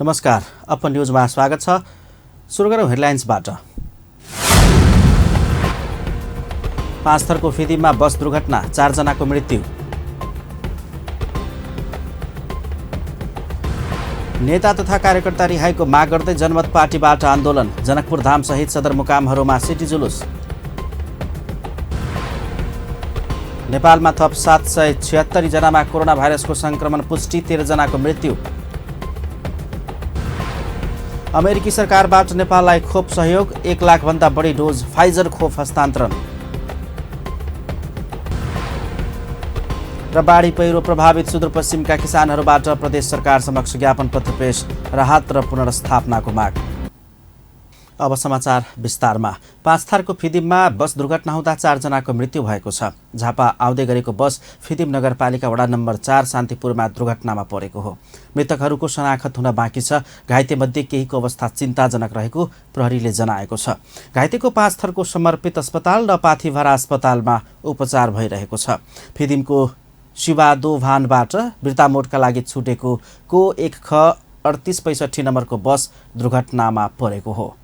नमस्कार, अपन न्युजमा स्वागत छ। सुरु गरौँ हेडलाइन्सबाट। 5 थरको फिदिममा बस दुर्घटना, 4 जनाको मृत्यु। नेता तथा कार्यकर्ता रिहाईको माग गर्दै जनमत पार्टीबाट आन्दोलन, जनकपुर धाम सहित सदरमुकामहरूमा सिटी जुलुस। नेपालमा थप 776 जनामा कोरोना भाइरसको संक्रमण पुष्टि, 13 जनाको मृत्यु। अमेरिकी सरकारबाट नेपाललाई खोप सहयोग, 1 लाखभन्दा बढी डोज फाइजर खोप हस्तान्तरण। र बाढी पहिरो प्रभावित सुदूरपश्चिमका किसानहरूबाट प्रदेश सरकार समक्ष ज्ञापन पत्र पेश, राहत र पुनर्स्थापनाको माग। अब समाचार विस्तारमा। 5 थरको फिदिममा बस दुर्घटना हुँदा 4 जनाको मृत्यु भएको छ। झापा आउँदै गरेको बस फिदिम नगरपालिका वडा नम्बर 4 शान्तिपुरमा दुर्घटनामा परेको हो। मृतकहरूको शनाखत हुन बाँकी छ। घाइतेमध्ये केहीको अवस्था चिन्ताजनक रहेको प्रहरीले जनाएको छ। घाइतेको 5 थरको समर्पित अस्पताल र पाथिभरा अस्पतालमा उपचार भइरहेको छ। फिदिमको शिवादोभानबाट बिर्तामोडका लागि छुटेको को 1 ख 3865 नम्बरको बस दुर्घटनामा परेको हो।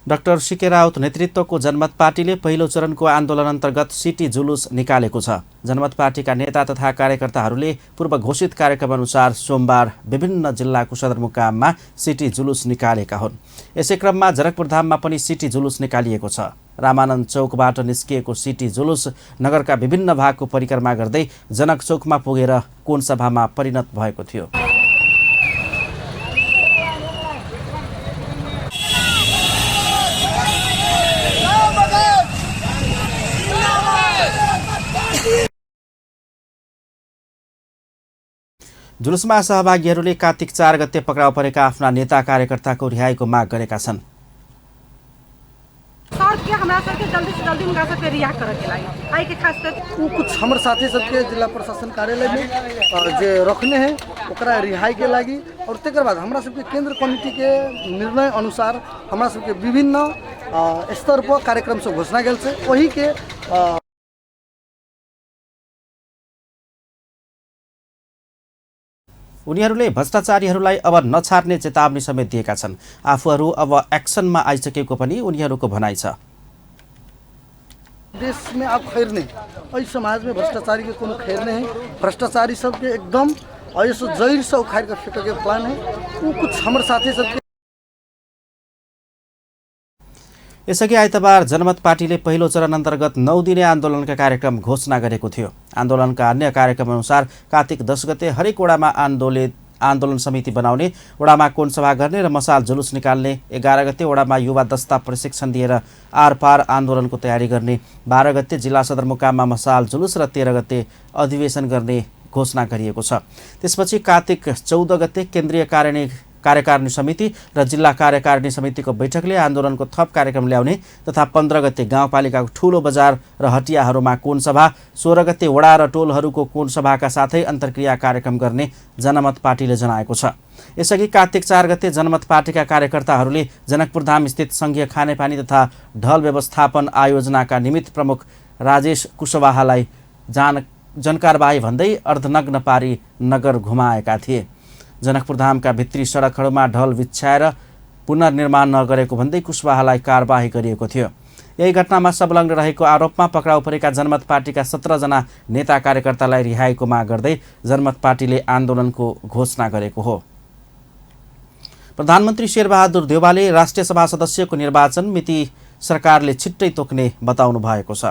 डाक्टर सीके राउत नेतृत्वको जनमत पार्टीले पहिलो चरणको आन्दोलन अन्तर्गत सिटी जुलुस निकालेको छ। जनमत पार्टीका नेता तथा कार्यकर्ताहरूले पूर्व घोषित कार्यक्रम अनुसार सोमबार विभिन्न जिल्लाको सदरमुकाममा सिटी जुलुस निकालेका हुन्। यसै क्रममा जनकपुर धाममा पनि सिटी जुलुस निकालिएको छ। रामानन्द चौकबाट निस्किएको सिटी जुलुस नगरका विभिन्न भागको परिक्रमा गर्दै जनक चौकमा पुगेर कोनसभामा परिणत भएको थियो। जुलुसमा सहभागीहरूले कार्तिक 4 गते पक्राउ परेका आफ्ना नेता कार्यकर्ताको रिहाईको माग गरेका छन्। कुछ हमारे साथी सबके जिला प्रशासन कार्यालय में जे रखने हैं ओकरा रिहाई के लागी और तेकर बाद हमरा सबके केंद्र कमिटी के निर्णय अनुसार हमरा सबके विभिन्न स्तर पर कार्यक्रम से घोषणा गेल छै। वही के उनीहरूले भ्रष्टाचारीहरूलाई अब नछाड्ने चेतावनी समेत दिएका छन्। आफूहरू अब एक्सनमा आइसकेको पनि उनीहरूको भनाइ छ। देश में आप खैर नहीं, और समाज में भ्रष्टाचारी के कोनो खैर नहीं है। भ्रष्टाचारी सबके एकदम ऐसो जहिर से उखाड़ कर फेंक के प्लान है। वो कुछ हमारे साथी सबके यसअघि आइतबार जनमत पार्टीले पहिलो चरण अन्तर्गत 9 दिने आन्दोलनका कार्यक्रम घोषणा गरेको थियो। आन्दोलनका अन्य कार्यक्रम अनुसार कार्तिक 10 गते हरेक वडामा आन्दोलन समिति बनाउने, वडामा कोनसभा गर्ने र मसाल जुलुस निकाल्ने, 11 गते वडामा युवा दस्ता प्रशिक्षण दिएर आरपार आन्दोलनको तयारी गर्ने, 12 गते जिल्ला सदरमुकाममा मसाल जुलुस र 13 गते अधिवेशन गर्ने घोषणा गरिएको छ। त्यसपछि कार्तिक 14 गते केन्द्रीय कार्यकारिणी समिति र जिल्ला कार्यकारिणी समितिको बैठकले आन्दोलनको थप कार्यक्रम ल्याउने तथा 15 गते गाउँपालिकाको ठूलो बजार र हटियाहरूमा कोनसभा, 16 गते वडा र टोलहरूको कोनसभाका साथै अन्तर्क्रिया कार्यक्रम गर्ने जनमत पार्टीले जनाएको छ। यसअघि कार्तिक 4 गते जनमत पार्टीका कार्यकर्ताहरूले जनकपुर धाम स्थित संघीय खानेपानी तथा ढल व्यवस्थापन आयोजनाका निमित्त प्रमुख राजेश कुशवाहालाई जानकारबाही भन्दै अर्धनग्न पारी नगर घुमाएका थिए। जनकपुर धामका भित्री सडकहरूमा ढल बिछ्याएर पुनर्निर्माण नगरेको भन्दै कुशवाहालाई कारबाही गरिएको थियो। यही घटनामा संलग्न रहेको आरोपमा पक्राउ परेका जनमत पार्टीका 17 जना नेता कार्यकर्तालाई रिहाईको माग गर्दै जनमत पार्टीले आन्दोलनको घोषणा गरेको हो। प्रधानमन्त्री शेरबहादुर देउवाले राष्ट्रिय सभा सदस्यको निर्वाचन मिति सरकारले छिट्टै तोक्ने बताउनु भएको छ।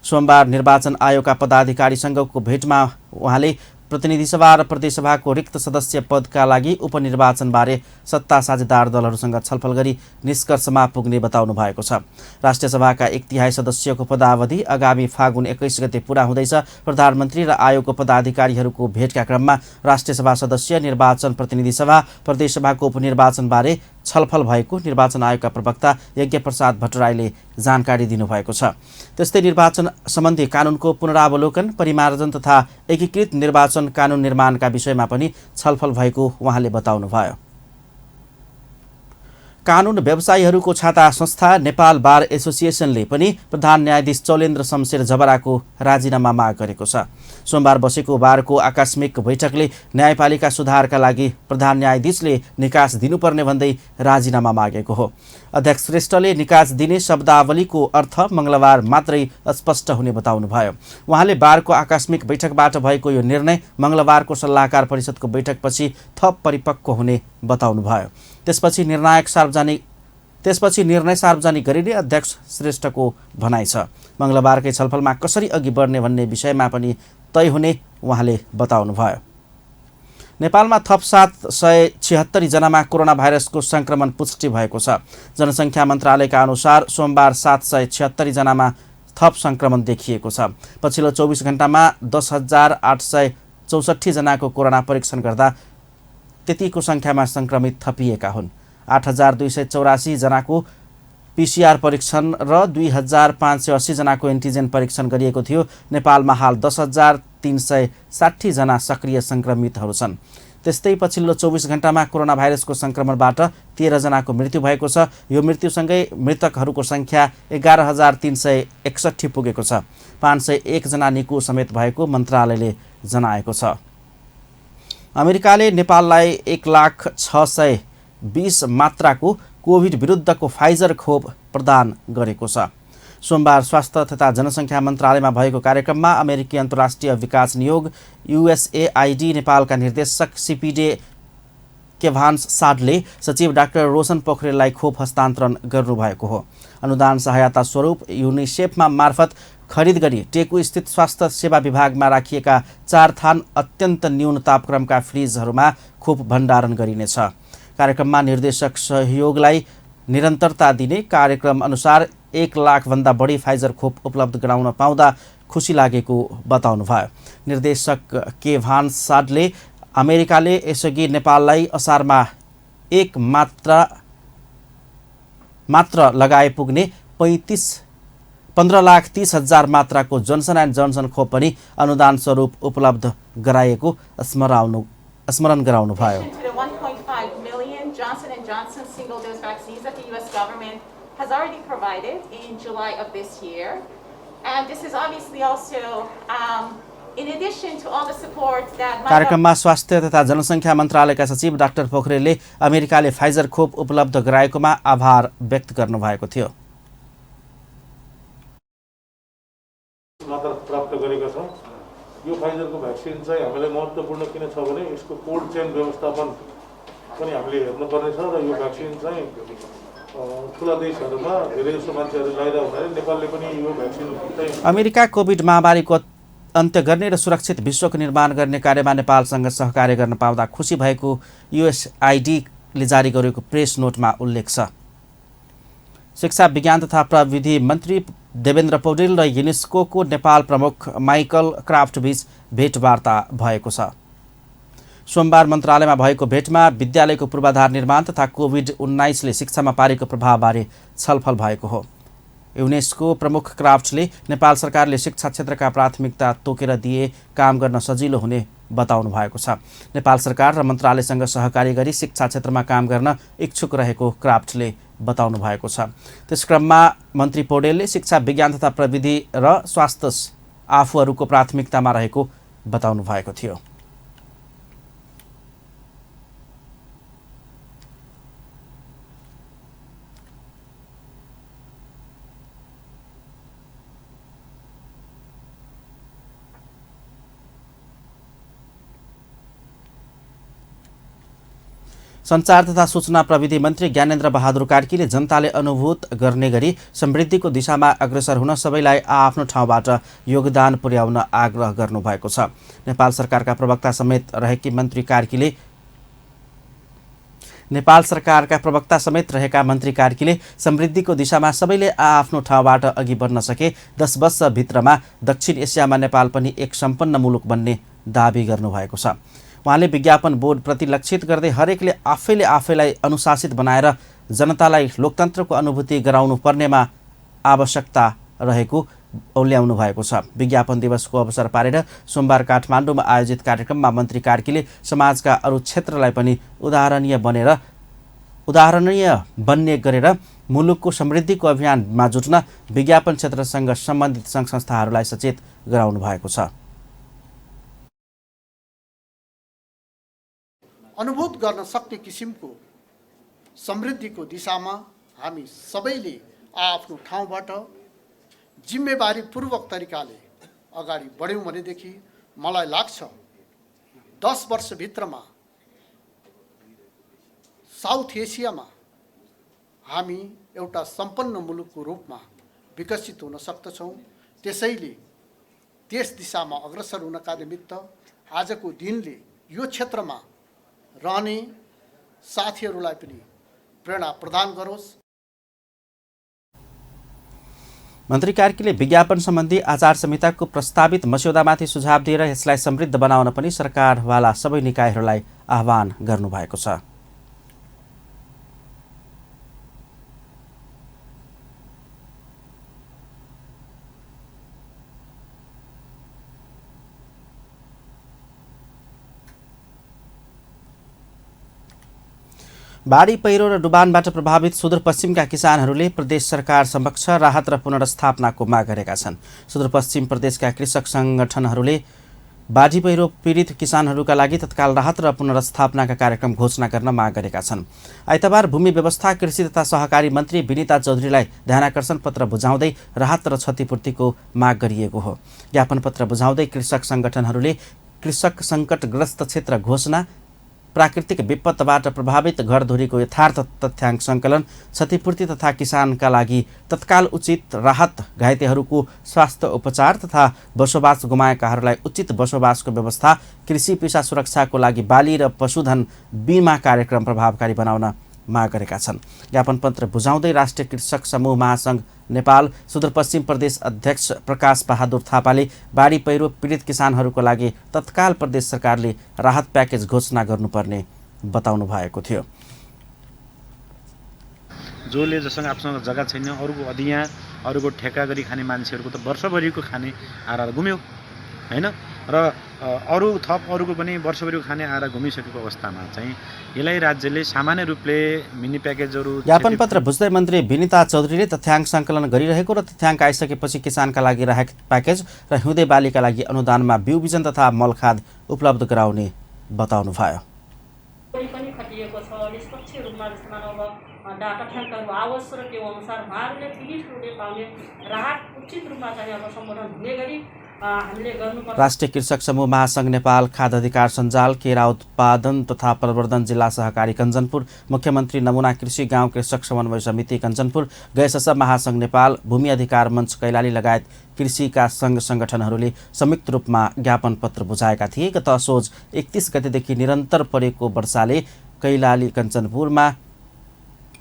सोमबार निर्वाचन आयोगका पदाधिकारीसँगको भेटमा उहाँले प्रतिनिधि सभा र प्रदेशसभाको रिक्त सदस्य पदका लागि उपनिर्वाचनबारे सत्ता साझेदार दलहरूसँग छलफल गरी निष्कर्षमा पुग्ने बताउनु भएको छ। राष्ट्रिय सभाका 1/3 सदस्यको पदावधि आगामी फागुन 21 गते पूरा हुँदैछ। प्रधानमन्त्री र आयोगको पदाधिकारीहरूको भेटका क्रममा राष्ट्रिय सभा सदस्य, निर्वाचन प्रतिनिधि सभा, प्रदेशसभाको उपनिर्वाचनबारे छलफल भएको निर्वाचन आयोगका प्रवक्ता यज्ञप्रसाद भट्टराईले जानकारी दिनुभएको छ। त्यस्तै निर्वाचन सम्बन्धी कानुनको पुनरावलोकन, परिमार्जन तथा एकीकृत निर्वाचन कानुन निर्माणका विषयमा पनि छलफल भएको उहाँले बताउनुभयो। कानुन व्यवसायीहरूको छाता संस्था नेपाल बार एसोसिएसनले पनि प्रधान न्यायाधीश चौलेन्द्र शमशेर जबराको राजीनामा माग गरेको छ। सोमबार बसेको बारको आकस्मिक बैठकले न्यायपालिका सुधारका लागि प्रधान न्यायाधीशले निकास दिनुपर्ने भन्दै राजीनामा मागेको हो। अध्यक्ष श्रेष्ठले निकास दिने शब्दावलीको अर्थ मङ्गलबार मात्रै स्पष्ट हुने बताउनुभयो। उहाँले बारको आकस्मिक बैठकबाट भएको यो निर्णय मङ्गलबारको सल्लाहकार परिषदको बैठकपछि थप परिपक्व हुने बताउनुभयो। त्यसपछि निर्णय सार्वजनिक गरिने अध्यक्ष श्रेष्ठको भनाइ छ। मङ्गलबारकै छलफलमा कसरी अघि बढ्ने भन्ने विषयमा पनि तय हुने उहाँले बताउनुभयो। नेपालमा थप 776 जनामा कोरोना भाइरसको संक्रमण पुष्टि भएको छ। जनसङ्ख्या मन्त्रालयका अनुसार सोमबार 776 जनामा थप संक्रमण देखिएको छ। पछिल्लो 24 घण्टामा 10,864 जनाको कोरोना परीक्षण गर्दा त्यतिको सङ्ख्यामा सङ्क्रमित थपिएका हुन्। 8,284 जनाको पिसिआर परीक्षण र 2,580 जनाको एन्टिजेन परीक्षण गरिएको थियो। नेपालमा हाल 10,360 जना सक्रिय सङ्क्रमितहरू छन्। त्यस्तै पछिल्लो 24 घण्टामा कोरोना भाइरसको सङ्क्रमणबाट 13 जनाको मृत्यु भएको छ। यो मृत्युसँगै मृतकहरूको सङ्ख्या 11,361 पुगेको छ। 501 जना निको समेत भएको मन्त्रालयले जनाएको छ। अमेरिकाले नेपाललाई 1,620 मात्राको कोभिड विरुद्धको फाइजर खोप प्रदान गरेको छ। सोमबार स्वास्थ्य तथा जनसङ्ख्या मन्त्रालयमा भएको कार्यक्रममा अमेरिकी अन्तर्राष्ट्रिय विकास नियोग USAID नेपालका निर्देशक सिपिडे केभान्स साडले सचिव डाक्टर रोशन पोखरेललाई खोप हस्तान्तरण गर्नुभएको हो। अनुदान सहायता स्वरूप युनिसेफमा मार्फत खरिद गरी टेकु स्थित स्वास्थ्य सेवा विभागमा राखिएका 4 थान अत्यन्त न्यून तापक्रमका फ्रिजहरूमा खोप भण्डारण गरिनेछ। कार्यक्रममा निर्देशक सहयोगलाई निरन्तरता दिने कार्यक्रम अनुसार 1 लाखभन्दा बढी फाइजर खोप उपलब्ध गराउन पाउँदा खुसी लागेको बताउनुभयो। निर्देशक के भान साडले अमेरिकाले यसअघि नेपाललाई असारमा 1 मात्र लगाए पुग्ने 15,30,000 मात्राको जोन्सन एन्ड जोन्सन खोप पनि अनुदान स्वरूप उपलब्ध गराएको स्मरण गराउनुभयो। Johnson & Johnson single-dose vaccines that the U.S. government has already provided in July of this year. And this is obviously also in addition to all the support that... कार्यक्रममा स्वास्थ्य तथा जनसङ्ख्या मन्त्रालयका सचिव डाक्टर पोखरेलले अमेरिकाले फाइजर खोप उपलब्ध गराएकोमा आभार व्यक्त गर्नुभएको थियो। प्राप्त गरेका छौँ। यो फाइजरको भ्याक्सिन चाहिँ हामीलाई महत्त्वपूर्ण किन छ भने यसको कोल्ड चेन व्यवस्थापन पनि हामीले हेर्नुपर्ने छ र यो भ्याक्सिन चाहिँ ठुला देशहरूमा धेरै जसो मान्छेहरू लगाइरहेको हुनाले नेपालले पनि यो भ्याक्सिन चाहिँ अमेरिका कोभिड महामारीको अन्त्य गर्ने र सुरक्षित विश्वको निर्माण गर्ने कार्यमा नेपालसँग सहकार्य गर्न पाउँदा खुसी भएको USAID-ले जारी गरेको प्रेस नोटमा उल्लेख छ। शिक्षा विज्ञान तथा प्रविधि मन्त्री देवेन्द्र पौडेल र युनेस्कोको नेपाल प्रमुख माइकल क्राफ्टबीच भेटवार्ता भएको छ। सोमबार मन्त्रालयमा भएको भेटमा विद्यालयको पूर्वाधार निर्माण तथा कोभिड-19ले शिक्षामा पारेको प्रभावबारे छलफल भएको हो। युनेस्को प्रमुख क्राफ्टले नेपाल सरकारले शिक्षा क्षेत्रका प्राथमिकता तोकेर दिए काम गर्न सजिलो हुने बताउनु भएको छ। नेपाल सरकार र मन्त्रालयसँग सहकारी गरी शिक्षा क्षेत्रमा काम गर्न इच्छुक रहेको क्राफ्टले बताउनु भएको छ। त्यस क्रममा मन्त्री पौडेलले शिक्षा विज्ञान तथा प्रविधि र स्वास्थ्य आफूहरूको प्राथमिकतामा रहेको बताउनु भएको थियो। सञ्चार तथा सूचना प्रविधि मन्त्री ज्ञानेन्द्र बहादुर कार्कीले जनताले अनुभूत गर्ने गरी समृद्धिको दिशामा अग्रसर हुन सबैलाई आफ्नो ठाउँबाट योगदान पुर्याउन आग्रह गर्नुभएको छ। नेपाल सरकारका प्रवक्ता समेत रहेका मन्त्री कार्कीले समृद्धिको दिशामा सबैले आफ्नो ठाउँबाट अघि बढ्न सके 10 वर्षभित्रमा दक्षिण एसियामा नेपाल पनि एक सम्पन्न मुलुक बन्ने दाबी गर्नुभएको छ। उहाँले विज्ञापन बोर्डप्रति लक्षित गर्दै हरेकले आफैलाई अनुशासित बनाएर जनतालाई लोकतन्त्रको अनुभूति गराउनु पर्नेमा आवश्यकता रहेको औल्याउनु भएको छ। विज्ञापन दिवसको अवसर पारेर सोमबार काठमाडौँमा आयोजित कार्यक्रममा मन्त्री कार्कीले समाजका अरू क्षेत्रलाई पनि उदाहरणीय बन्ने गरेर मुलुकको समृद्धिको अभियानमा जुट्न विज्ञापन क्षेत्रसँग सम्बन्धित सङ्घ संस्थाहरूलाई सचेत गराउनु भएको छ। अनुभूत गर्न सक्ने किसिमको समृद्धिको दिशामा हामी सबैले आफ्नो ठाउँबाट जिम्मेवारीपूर्वक तरिकाले अगाडि बढ्यौँ भनेदेखि मलाई लाग्छ 10 वर्षभित्रमा साउथ एसियामा हामी एउटा सम्पन्न मुलुकको रूपमा विकसित हुन सक्दछौँ। त्यसैले त्यस दिशामा अग्रसर हुनका निमित्त आजको दिनले यो क्षेत्रमा रहने साथीहरूलाई पनि प्रेरणा प्रदान गरोस्। मन्त्री कार्कीले विज्ञापन सम्बन्धी आचार संहिताको प्रस्तावित मस्यौदामाथि सुझाव दिएर यसलाई समृद्ध बनाउन पनि सरकारवाला सबै निकायहरूलाई आह्वान गर्नुभएको छ। बाढी पहिरो र डुबानबाट प्रभावित सुदूरपश्चिमका किसानहरूले प्रदेश सरकार समक्ष राहत र पुनर्स्थापनाको माग गरेका छन्। सुदूरपश्चिम प्रदेशका कृषक सङ्गठनहरूले बाढी पहिरो पीडित किसानहरूका लागि तत्काल राहत र पुनर्स्थापनाका कार्यक्रम घोषणा गर्न माग गरेका छन्। आइतबार भूमि व्यवस्था, कृषि तथा सहकारी मन्त्री विनिता चौधरीलाई ध्यानाकर्षण पत्र बुझाउँदै राहत र क्षतिपूर्तिको माग गरिएको हो। ज्ञापन पत्र बुझाउँदै कृषक सङ्गठनहरूले कृषक सङ्कटग्रस्त क्षेत्र घोषणा, प्राकृतिक विपत्तबाट प्रभावित घरधुरीको यथार्थ तथ्याङ्क सङ्कलन, क्षतिपूर्ति तथा किसानका लागि तत्काल उचित राहत, घाइतेहरूको स्वास्थ्य उपचार तथा बसोबास गुमाएकाहरूलाई उचित बसोबासको व्यवस्था, कृषि पेसा सुरक्षाको लागि बाली र पशुधन बिमा कार्यक्रम प्रभावकारी बनाउन माग गरेका छन्। ज्ञापन पत्र बुझाउँदै राष्ट्रिय कृषक समूह महासङ्घ नेपाल सुदूरपश्चिम प्रदेश अध्यक्ष प्रकाश बहादुर थापाले बाढी पहिरो पीडित किसानहरूको लागि तत्काल प्रदेश सरकारले राहत प्याकेज घोषणा गर्नुपर्ने बताउनु भएको थियो। जसले जसँग आफूसँग जग्गा छैन, अरूको अधिया, अरूको ठेक्का गरी खाने मान्छेहरूको त वर्षभरिको खाने आएर गुम्यो हैन, र अरूको पनि वर्षभरिको खाने आएर घुमिसकेको अवस्थामा चाहिँ यसलाई राज्यले सामान्य रूपले मिनी प्याकेजहरू। ज्ञापन पत्र बुझ्दै मन्त्री विनिता चौधरीले तथ्याङ्क सङ्कलन गरिरहेको र तथ्याङ्क आइसकेपछि किसानका लागि राहत प्याकेज र हिउँदे बालीका लागि अनुदानमा बिउ बिजन तथा मलखाद उपलब्ध गराउने बताउनु भयो। डाटा ठ्याङ्कहरू आवश्यक र त्यो अनुसार उहाँहरूले पीडितहरूले पाउने राहत उचित रूपमा चाहिँ अब सम्बोधन हुने गरी हामीले गर्नुपर्छ। राष्ट्रिय कृषक समूह महासङ्घ नेपाल, खाद्य अधिकार सञ्जाल, केरा उत्पादन तथा प्रवर्धन जिल्ला सहकारी कञ्चनपुर, मुख्यमन्त्री नमुना कृषि गाउँ कृषक समन्वय समिति कञ्चनपुर, गैससब महासङ्घ नेपाल, भूमि अधिकार मञ्च कैलाली लगायत कृषिका सङ्घ सङ्गठनहरूले संयुक्त रूपमा ज्ञापन पत्र बुझाएका थिए। गत असोज 31 गतेदेखि निरन्तर परेको वर्षाले कैलाली कञ्चनपुरमा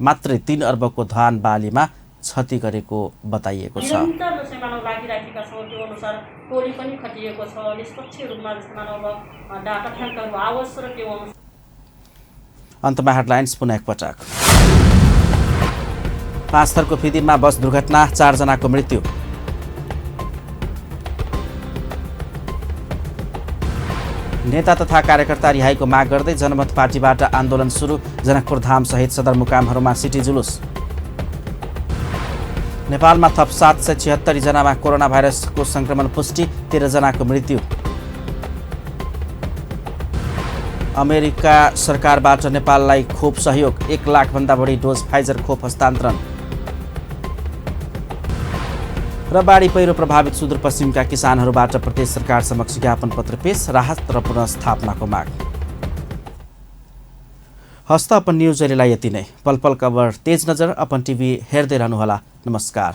मात्रै 3 अर्बको धान बालीमा क्षति गरेको बताइएको छ। अन्तमा हेडलाइन्स पुनः एकपटक। 5 थरको फिदिममा बस दुर्घटना, 4 जनाको मृत्यु। नेता तथा कार्यकर्ता रिहाईको माग गर्दै जनमत पार्टीबाट आन्दोलन सुरु, जनकपुर धाम सहित सदरमुकामहरूमा सिटी जुलुस। नेपालमा थप 776 जनामा कोरोना भाइरसको संक्रमण पुष्टि, 13 जनाको मृत्यु। अमेरिका सरकारबाट नेपाललाई खोप सहयोग, 1 लाखभन्दा बढी डोज फाइजर खोप हस्तान्तरण। र बाढी पहिरो प्रभावित सुदूरपश्चिमका किसानहरूबाट प्रदेश सरकार समक्ष ज्ञापन पत्र पेश, राहत र पुनर्स्थापनाको माग। हस्त अपन न्युज अहिलेलाई यति नै। पल पल खबर तेज नजर अपन टिभी हेर्दै रहनुहोला। नमस्कार।